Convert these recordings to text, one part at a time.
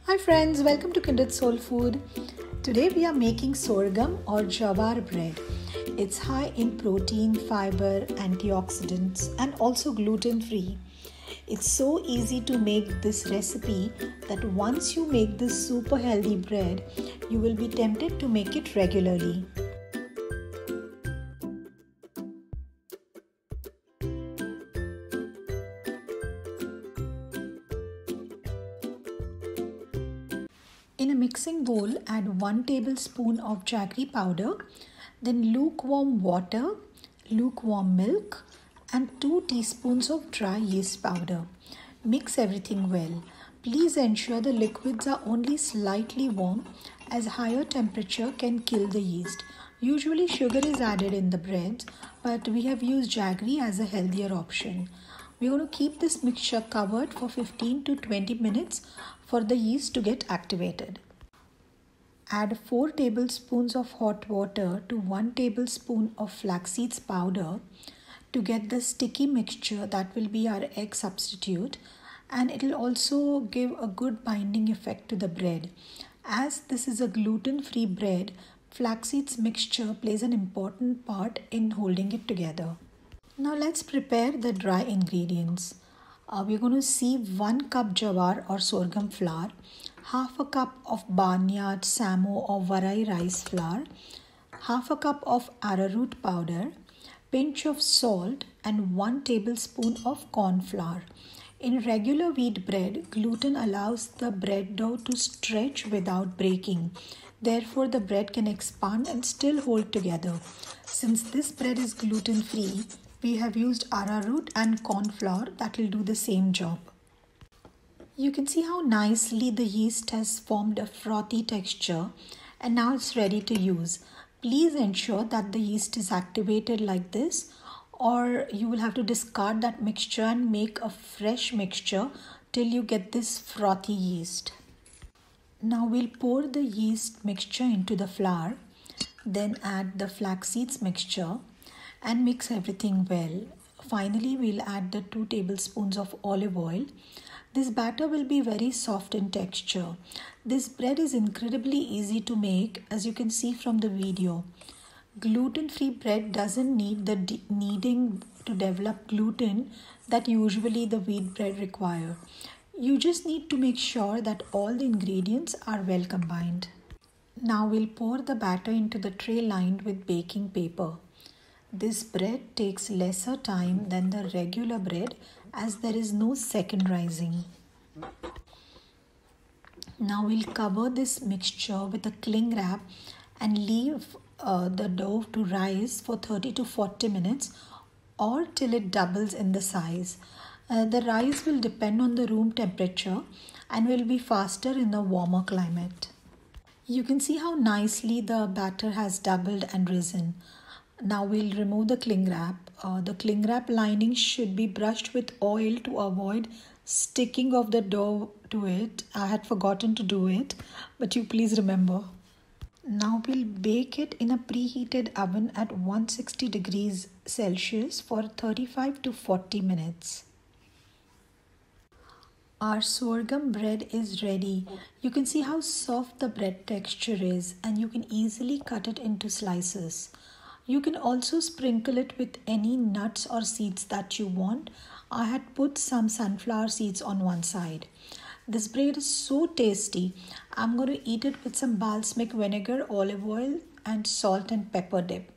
Hi friends, welcome to Kindred Soul Food. Today we are making sorghum or jawar bread. It's high in protein, fiber, antioxidants and also gluten free. It's so easy to make this recipe that once you make this super healthy bread, you will be tempted to make it regularly. In a mixing bowl, add 1 tablespoon of jaggery powder, then lukewarm water, lukewarm milk, and 2 teaspoons of dry yeast powder. Mix everything well. Please ensure the liquids are only slightly warm, as higher temperature can kill the yeast. Usually sugar is added in the breads, but we have used jaggery as a healthier option. We're going to keep this mixture covered for 15 to 20 minutes for the yeast to get activated. Add 4 tablespoons of hot water to 1 tablespoon of flax seeds powder to get the sticky mixture that will be our egg substitute, and it will also give a good binding effect to the bread. As this is a gluten-free bread, flax seeds mixture plays an important part in holding it together. Now let's prepare the dry ingredients. We're going to sieve 1 cup jawar or sorghum flour, half a cup of barnyard, samo or varai rice flour, half a cup of arrowroot powder, pinch of salt and 1 tablespoon of corn flour. In regular wheat bread, gluten allows the bread dough to stretch without breaking. Therefore, the bread can expand and still hold together. Since this bread is gluten-free, we have used arrowroot and corn flour that will do the same job. You can see how nicely the yeast has formed a frothy texture, and now it's ready to use. Please ensure that the yeast is activated like this, or you will have to discard that mixture and make a fresh mixture till you get this frothy yeast. Now we'll pour the yeast mixture into the flour, then add the flax seeds mixture and mix everything well. Finally, we'll add the 2 tablespoons of olive oil. This batter will be very soft in texture. This bread is incredibly easy to make, as you can see from the video. Gluten-free bread doesn't need the kneading to develop gluten that usually the wheat bread require. You just need to make sure that all the ingredients are well combined. Now we'll pour the batter into the tray lined with baking paper. This bread takes lesser time than the regular bread as there is no second rising. Now we'll cover this mixture with a cling wrap and leave the dough to rise for 30 to 40 minutes or till it doubles in the size. The rise will depend on the room temperature and will be faster in a warmer climate. You can see how nicely the batter has doubled and risen. Now we'll remove the cling wrap. The cling wrap lining should be brushed with oil to avoid sticking of the dough to it. I had forgotten to do it, but you please remember. Now we'll bake it in a preheated oven at 160 degrees Celsius for 35 to 40 minutes. Our sorghum bread is ready. You can see how soft the bread texture is, and you can easily cut it into slices. You can also sprinkle it with any nuts or seeds that you want. I had put some sunflower seeds on one side. This bread is so tasty. I'm going to eat it with some balsamic vinegar, olive oil and salt and pepper dip.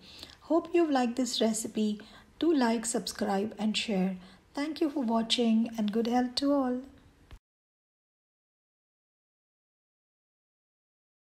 Hope you've liked this recipe. Do like, subscribe and share. Thank you for watching and good health to all.